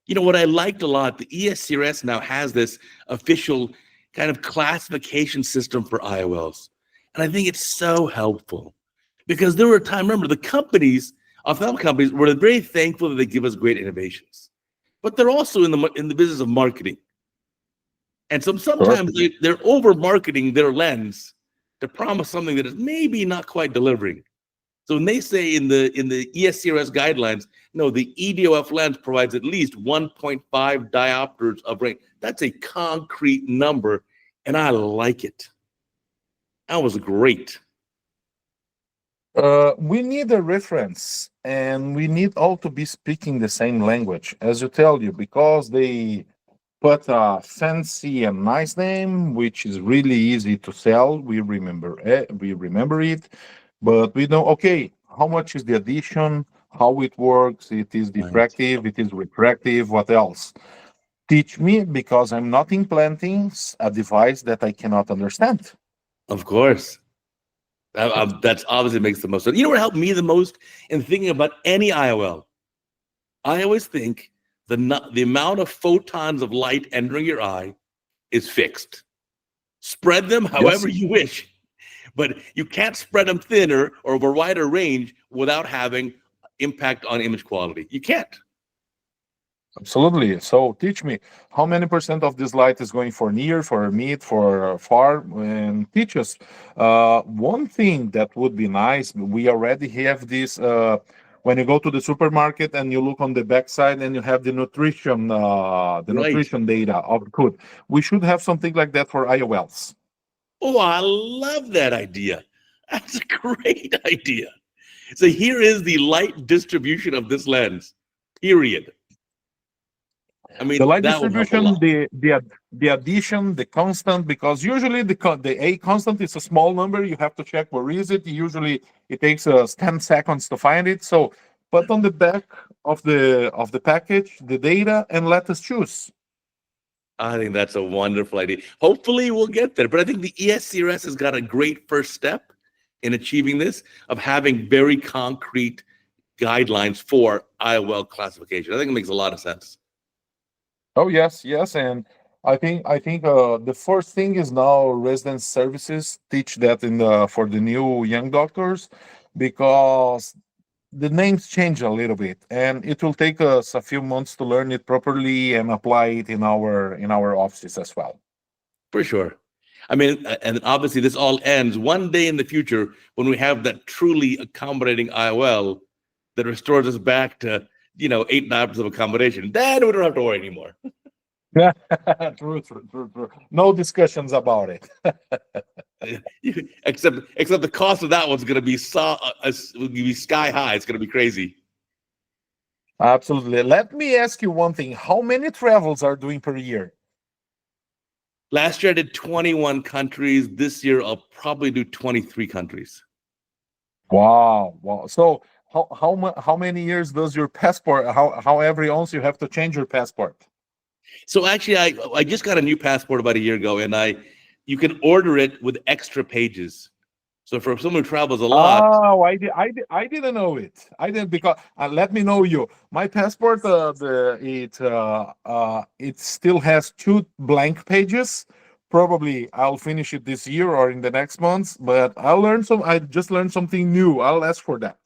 What I liked a lot, the ESCRS now has this official kind of classification system for IOLs. And I think it's so helpful because there were times, remember, the companies, ophthalmic companies, were very thankful that they give us great innovations, but they're also in the business of marketing. And Sure. sometimes they're over marketing their lens to promise something that is maybe not quite delivering. So when they say in the ESCRS guidelines, no, the EDOF lens provides at least 1.5 diopters of range. That's a concrete number, and I like it. That was great. We need a reference, and we need all to be speaking the same language, as you tell you, because they put a fancy and nice name, which is really easy to sell. We remember it, but we know, okay, how much is the addition, how it works, it is Right. diffractive, it is refractive, what else? Teach me, because I'm not implanting a device that I cannot understand. Of course. That's obviously makes the most sense. What helped me the most in thinking about any IOL? I always think the amount of photons of light entering your eye is fixed. Spread them Yes. however you wish, but you can't spread them thinner or over a wider range without having impact on image quality. You can't. Absolutely. So teach me how many percent of this light is going for near, for mid, for far, and teach us. One thing that would be nice, we already have this. When you go to the supermarket and you look on the backside and you have the Right. nutrition data of the food, we should have something like that for IOLs. Oh, I love that idea. That's a great idea. So here is the light distribution of this lens, period. I The mean, light that would help a distribution, lot. the addition, the constant, because usually the A constant is a small number. You have to check where is it. Usually it takes us 10 seconds to find it. So put on the back of the package the data and let us choose. I think that's a wonderful idea. Hopefully, we'll get there. But I think the ESCRS has got a great first step in achieving this of having very concrete guidelines for IOL classification. I think it makes a lot of sense. Oh yes, yes, and I think the first thing is now resident services teach that in the for the new young doctors, because the names change a little bit, and it will take us a few months to learn it properly and apply it in our offices as well. For sure. I mean, and obviously, this all ends one day in the future when we have that truly accommodating IOL that restores us back to, 8 hours of accommodation. Then we don't have to worry anymore. True, true, true, true. No discussions about it. Except the cost of that one's going to be sky high. It's going to be crazy. Absolutely. Let me ask you one thing. How many travels are doing per year? Last year I did 21 countries. This year I'll probably do 23 countries. Wow, wow. So how many years does your passport? How every once you have to change your passport? So actually, I just got a new passport about a year ago, and you can order it with extra pages. So for someone who travels a lot, Oh, I didn't know it. I didn't, because let me know you. My passport, it still has two blank pages. Probably I'll finish it this year or in the next months. But I just learned something new. I'll ask for that.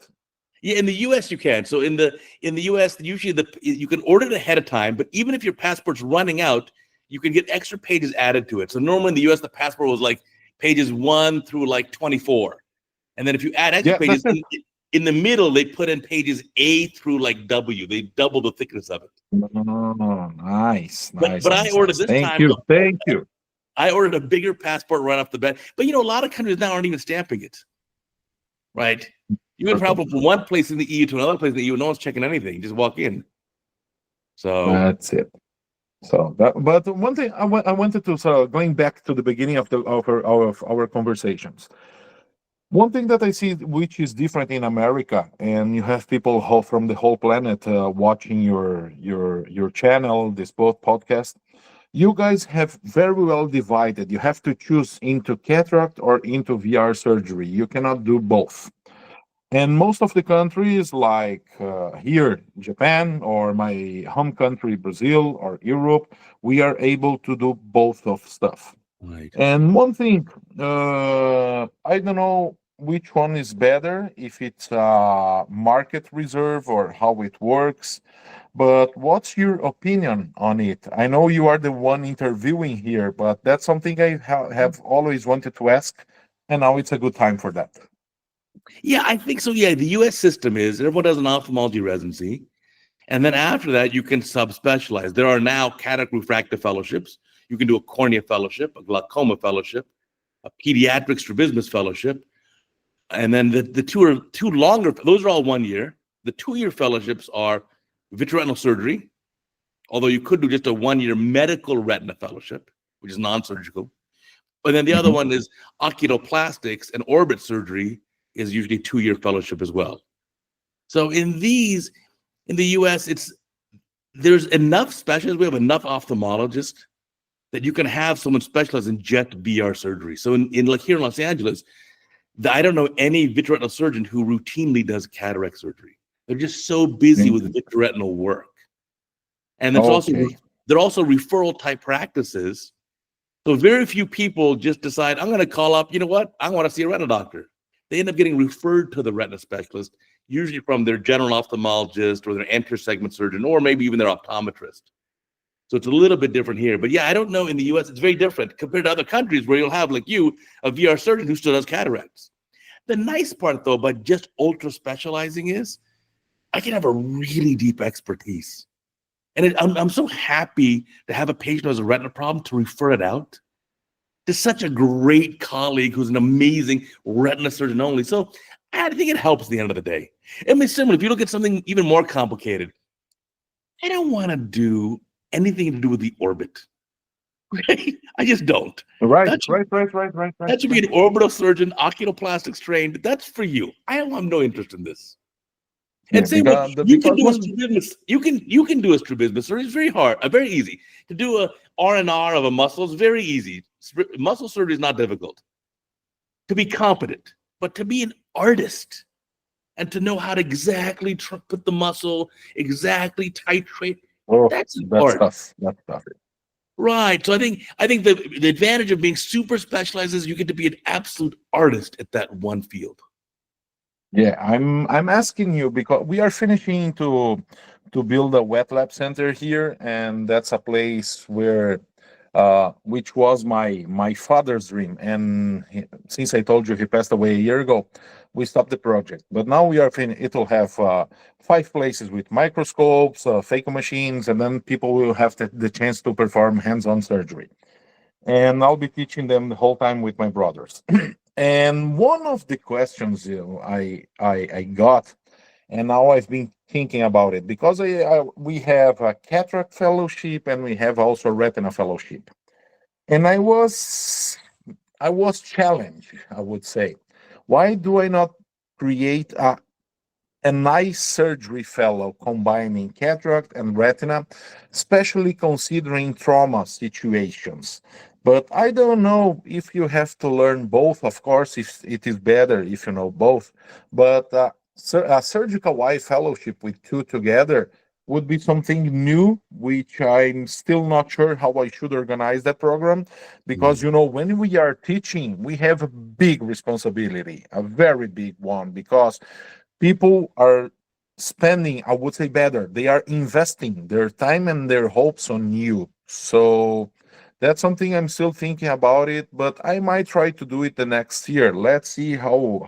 yeah, in the U.S. you can. So in the U.S. usually you can order it ahead of time, but even if your passport's running out, you can get extra pages added to it. So normally in the U.S. the passport was like pages 1 through like 24. And then if you add extra Yeah, pages that's it. in the middle, they put in pages A through like W. They double the thickness of it. Oh, nice, But nice, but I nice, ordered nice. this Thank time. you, thank you. I ordered a bigger passport right off the bat. But a lot of countries now aren't even stamping it, right? You can Perfect. travel from one place in the EU to another place in the EU. No one's checking anything. You just walk in. So That's it. So that, but one thing I wanted to, so going back to the beginning of our conversations. One thing that I see which is different in America, and you have people from the whole planet watching your channel, this both podcast. You guys have very well divided. You have to choose into cataract or into VR surgery. You cannot do both. And most of the countries, like here, Japan, or my home country, Brazil, or Europe, we are able to do both of stuff. Right. And one thing, I don't know which one is better, if it's market reserve or how it works, but what's your opinion on it? I know you are the one interviewing here, but that's something I have always wanted to ask, and now it's a good time for that. Yeah, I think so. Yeah, the U.S. system is everyone does an ophthalmology residency, and then after that, you can subspecialize. There are now cataract refractive fellowships. You can do a cornea fellowship, a glaucoma fellowship, a pediatric strabismus fellowship, and then the two longer. Those are all 1 year. The 2 year fellowships are vitreoretinal surgery, although you could do just a 1 year medical retina fellowship, which is non-surgical. But then the other Mhm. one is oculoplastics, and orbit surgery is usually a 2 year fellowship as well. So in the US, there's enough specialists. We have enough ophthalmologists that you can have someone specialize in jet BR surgery. So in like here in Los Angeles, I don't know any vitreoretinal surgeon who routinely does cataract surgery. They're just so busy with vitreoretinal work. And it's also Okay. they're also referral type practices. So very few people just decide, I'm going to call up, you know what? I want to see a retina doctor. They end up getting referred to the retina specialist, usually from their general ophthalmologist or their anterior segment surgeon, or maybe even their optometrist. So it's a little bit different here. But yeah, I don't know. In the US, it's very different compared to other countries where you'll have, like you, a VR surgeon who still does cataracts. The nice part, though, about just ultra specializing is I can have a really deep expertise. And I'm so happy to have a patient who has a retina problem to refer it out to such a great colleague who's an amazing retina surgeon only. So I think it helps at the end of the day. I mean, similar, if you look at something even more complicated, I don't want to do anything to do with the orbit. Right? I just don't. Right, That should, right, right, right, right, right, that should be right. an orbital surgeon, oculoplastics trained. That's for you. I have no interest in this. And Yeah, same with you can because do a when strabismus. You can do a strabismus surgery. It's very hard, very easy to do a R&R of a muscle. Is very easy. Muscle surgery is not difficult. To be competent, but to be an artist and to know how to exactly put the muscle, exactly titrate, oh, that's an that's art. tough. That's tough. Right. So I think the advantage of being super specialized is you get to be an absolute artist at that one field. Yeah, I'm asking you because we are finishing to build a wet lab center here, and that's a place where which was my father's dream. And since I told you he passed away a year ago, we stopped the project. But now we are it'll have 5 places with microscopes, phaco machines, and then people will have the chance to perform hands-on surgery. And I'll be teaching them the whole time with my brothers. And one of the questions I got, and now I've been thinking about it because we have a cataract fellowship and we have also retina fellowship, and I was challenged. I would say, why do I not create a nice surgery fellow combining cataract and retina, especially considering trauma situations. But I don't know if you have to learn both. Of course, if it is better if you know both. But a surgical eye fellowship with two together would be something new, which I'm still not sure how I should organize that program. Because, when we are teaching, we have a big responsibility, a very big one, because people are spending, I would say better, they are investing their time and their hopes on you. So that's something I'm still thinking about it, but I might try to do it the next year. Let's see how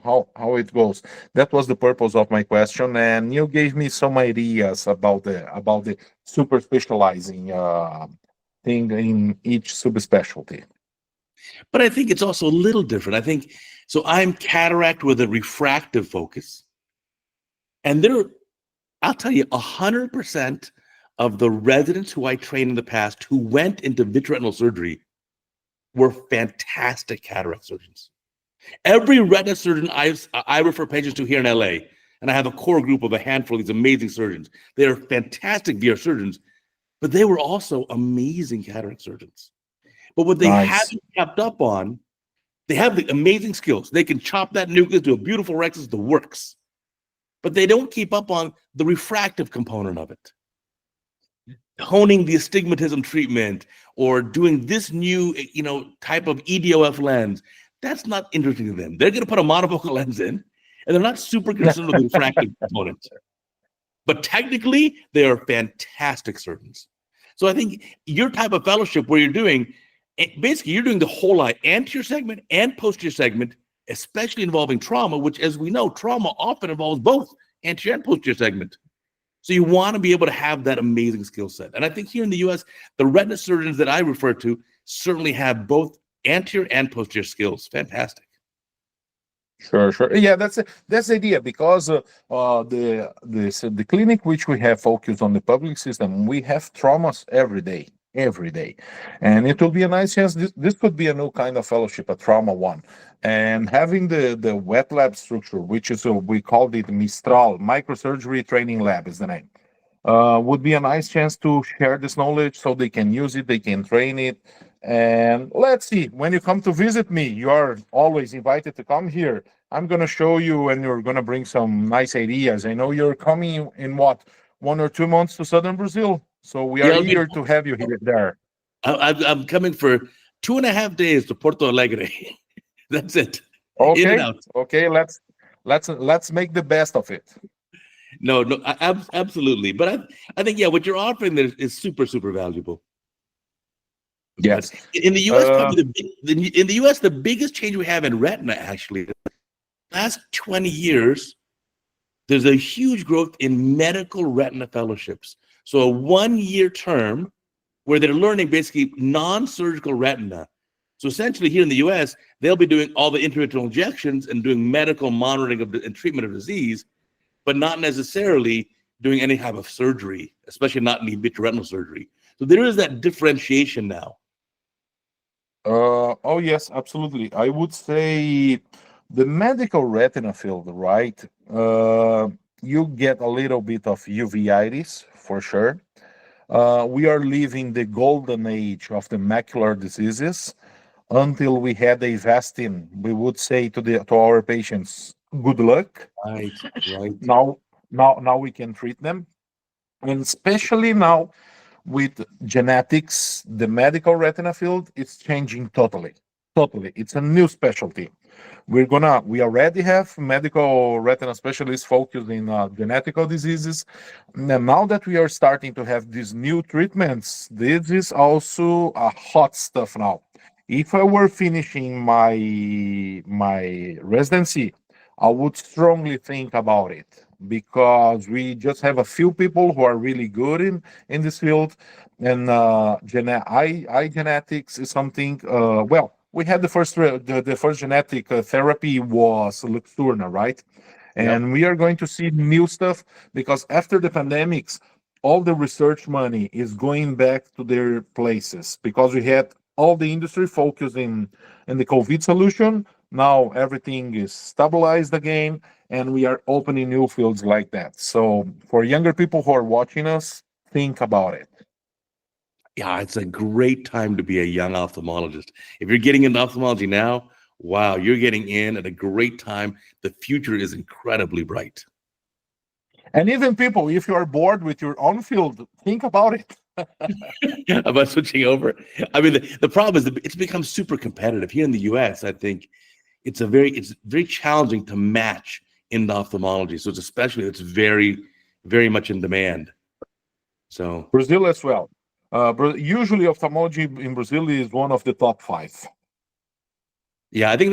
it goes. That was the purpose of my question, and you gave me some ideas about the super specializing thing in each subspecialty. But I think it's also a little different. I think so. I'm cataract with a refractive focus, and I'll tell you, 100% of the residents who I trained in the past who went into vitreoretinal surgery were fantastic cataract surgeons. Every retina surgeon I refer patients to here in LA, and I have a core group of a handful of these amazing surgeons. They are fantastic VR surgeons, but they were also amazing cataract surgeons. But what they Nice. haven't kept up on, they have the amazing skills. They can chop that nucleus, do a beautiful rexus, the works. but they don't keep up on the refractive component of it. Honing the astigmatism treatment or doing this new, type of EDOF lens, that's not interesting to them. They're going to put a monofocal lens in, and they're not super concerned with the refractive component. But technically, they are fantastic surgeons. So I think your type of fellowship where you're doing, basically you're doing the whole eye, anterior segment and posterior segment, especially involving trauma, which, as we know, trauma often involves both anterior and posterior segment. So you want to be able to have that amazing skill set. And I think here in the US, the retina surgeons that I refer to certainly have both anterior and posterior skills. Fantastic. Sure. Yeah, that's the idea, because the clinic which we have focused on the public system, we have traumas every day, and it will be a nice chance. This could be a new kind of fellowship, a trauma one, and having the wet lab structure, which is we called it Mistral Microsurgery Training Lab is the name. Would be a nice chance to share this knowledge so they can use it, they can train it. And let's see, when you come to visit me, you are always invited to come here. I'm going to show you, and you're going to bring some nice ideas. I know you're coming in 1 or 2 months to southern Brazil. So we are eager to have you here there. I'm coming for 2.5 days to Porto Alegre. That's it. Okay. In and out. Okay. Let's make the best of it. No, absolutely. But I think, what you're offering there is super, super valuable. Yes. In the U.S., probably in the U.S., the biggest change we have in retina, actually, last 20 years, there's a huge growth in medical retina fellowships. So a 1-year term where they're learning basically non-surgical retina. So essentially here in the U.S., they'll be doing all the intravitreal injections and doing medical monitoring and treatment of disease, but not necessarily doing any type of surgery, especially not in vitreoretinal surgery. So there is that differentiation now. Oh, yes, absolutely. I would say the medical retina field, right? You get a little bit of uveitis for sure. We are living the golden age of the macular diseases. Until we had a vaccine, we would say to our patients, good luck. Right. Now we can treat them, and especially now with genetics, the medical retina field is changing totally. It's a new specialty. We already have medical retina specialists focused in genetical diseases. And now that we are starting to have these new treatments, this is also a hot stuff now. If I were finishing my residency, I would strongly think about it, because we just have a few people who are really good in this field, and eye genetics is something. We had the first genetic therapy was Luxturna, right? And Yep. we are going to see new stuff, because after the pandemics, all the research money is going back to their places, because we had all the industry focused in the COVID solution. Now everything is stabilized again, and we are opening new fields like that. So for younger people who are watching us, think about it. Yeah, it's a great time to be a young ophthalmologist. If you're getting into ophthalmology now, wow, you're getting in at a great time. The future is incredibly bright. And even people, if you are bored with your own field, think about it. About switching over. I mean, the problem is that it's become super competitive here in the US. I think it's very challenging to match in the ophthalmology. So it's very, very much in demand. So Brazil as well. Usually ophthalmology in Brazil is one of the top 5. yeah, I think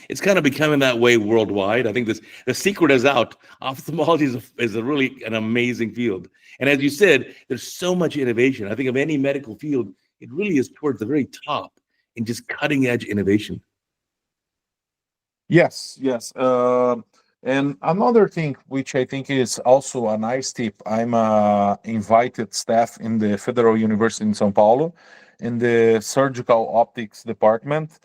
it's kind of becoming that way worldwide. I think the secret is out. Ophthalmology is a really an amazing field. And as you said, there's so much innovation. I think of any medical field, it really is towards the very top in just cutting edge innovation. Yes. And another thing, which I think is also a nice tip, I'm invited staff in the Federal University in São Paulo in the surgical optics department.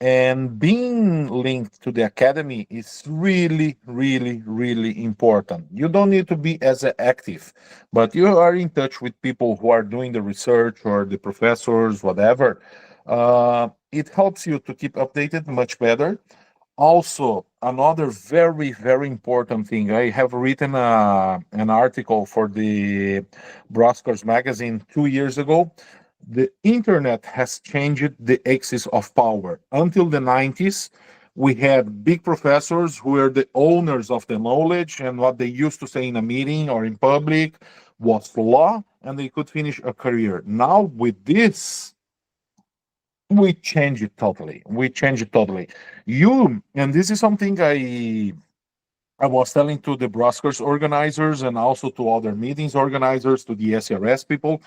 And being linked to the academy is really, really, really important. You don't need to be as active, but you are in touch with people who are doing the research or the professors, whatever. It helps you to keep updated much better. Also, another very, very important thing. I have written an article for the Broskers magazine 2 years ago. The internet has changed the axis of power. Until the 90s, we had big professors who were the owners of the knowledge, and what they used to say in a meeting or in public was law, and they could finish a career. Now, with this, we change it totally. We change it totally. You, and this is something I was telling to the Broskers organizers and also to other meetings organizers, to the SRS people.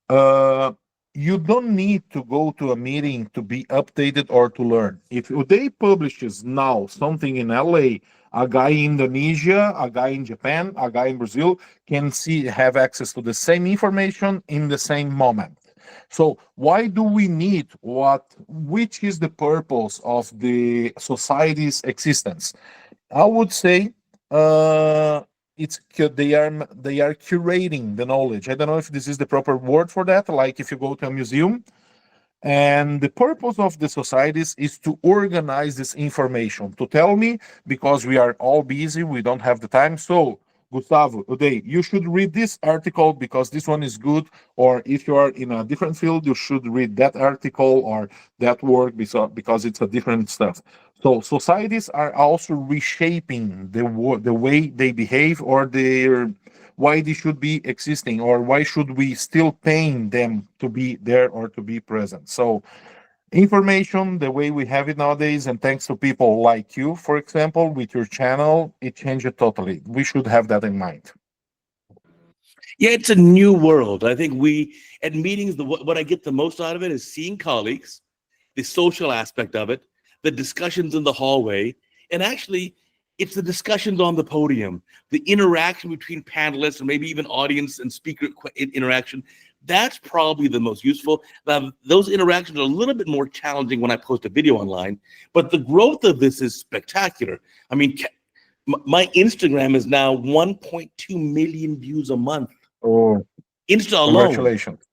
Uh, you don't need to go to a meeting to be updated or to learn. If Uday publishes now something in LA, a guy in Indonesia, a guy in Japan, a guy in Brazil can have access to the same information in the same moment. So why do we need which is the purpose of the society's existence? I would say they are curating the knowledge. I don't know if this is the proper word for that. Like if you go to a museum, and the purpose of the societies is to organize this information, to tell me, because we are all busy, we don't have the time. So, Gustavo, Uday, you should read this article because this one is good. Or if you are in a different field, you should read that article or that work because it's a different stuff. So societies are also reshaping the way they behave or their why they should be existing or why should we still paying them to be there or to be present. So information the way we have it nowadays, and thanks to people like you, for example, with your channel, it changed it totally. We should have that in mind. Yeah, it's a new world. I think at meetings, what I get the most out of it is seeing colleagues, the social aspect of it, the discussions in the hallway, and actually it's the discussions on the podium, the interaction between panelists, or maybe even audience and speaker interaction. That's probably the most useful. Those interactions are a little bit more challenging when I post a video online, but the growth of this is spectacular. I mean, my Instagram is now 1.2 million views a month. Oh, Insta alone. congratulations.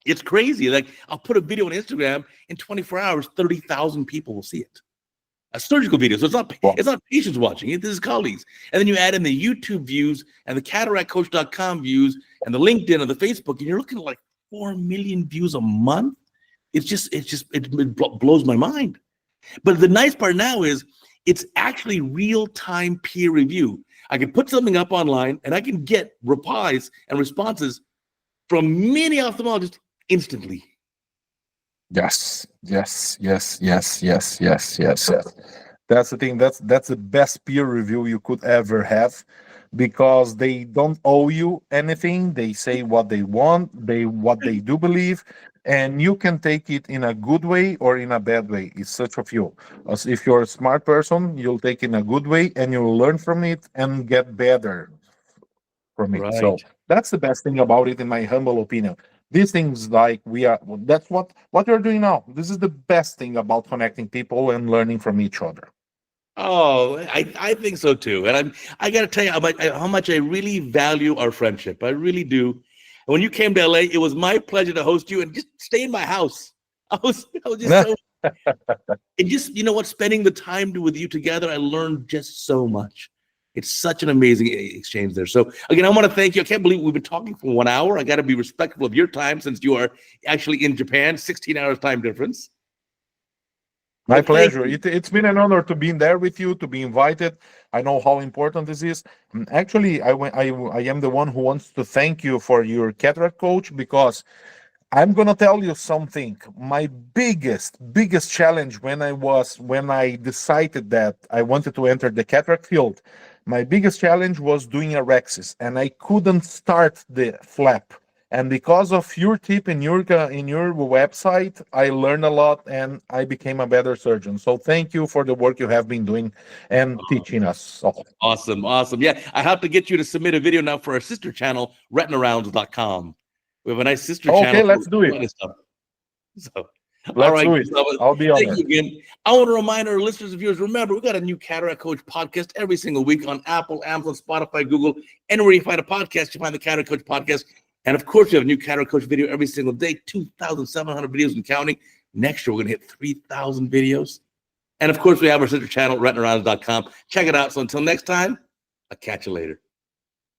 It's crazy. Like I'll put a video on Instagram in 24 hours, 30,000 people will see it. A surgical video. So it's not patients watching it. This is colleagues. And then you add in the YouTube views and the CataractCoach.com views and the LinkedIn and the Facebook, and you're looking at like 4 million views a month. It blows my mind. But the nice part now is it's actually real-time peer review. I can put something up online and I can get replies and responses from many ophthalmologists instantly. Yes. That's the thing. That's the best peer review you could ever have, because they don't owe you anything. They say what they want, what they do believe, and you can take it in a good way or in a bad way. It's such of you. As if you're a smart person, you'll take it in a good way and you'll learn from it and get better from it. Right. So that's the best thing about it, in my humble opinion. These things that's what you're doing now. This is the best thing about connecting people and learning from each other. Oh, I think so too. And I got to tell you how much I really value our friendship. I really do. When you came to LA, it was my pleasure to host you and just stay in my house. I was just so, and just, you know what, spending the time with you together, I learned just so much. It's such an amazing exchange there. So again, I want to thank you. I can't believe we've been talking for 1 hour. I got to be respectful of your time since you are actually in Japan, 16 hours time difference. My pleasure. It's been an honor to be there with you, to be invited. I know how important this is. Actually, I am the one who wants to thank you for your cataract coach, because I'm gonna tell you something. My biggest challenge when I decided that I wanted to enter the cataract field, my biggest challenge was doing a Rexis, and I couldn't start the flap. And because of your tip in your website, I learned a lot and I became a better surgeon. So thank you for the work you have been doing and teaching us all. Awesome. Yeah, I have to get you to submit a video now for our sister channel, retinarounds.com. We have a nice sister channel. Okay, let's do it. So, let's do it. I'll be on Thank you again. I want to remind our listeners and viewers, remember, we got a new Cataract Coach podcast every single week on Apple, Amazon, Spotify, Google. Anywhere you find a podcast, you find the Cataract Coach podcast. And of course, we have a new Cataract Coach video every single day, 2,700 videos and counting. Next year, we're going to hit 3,000 videos. And of course, we have our sister channel, retinarounds.com. Check it out. So until next time, I'll catch you later.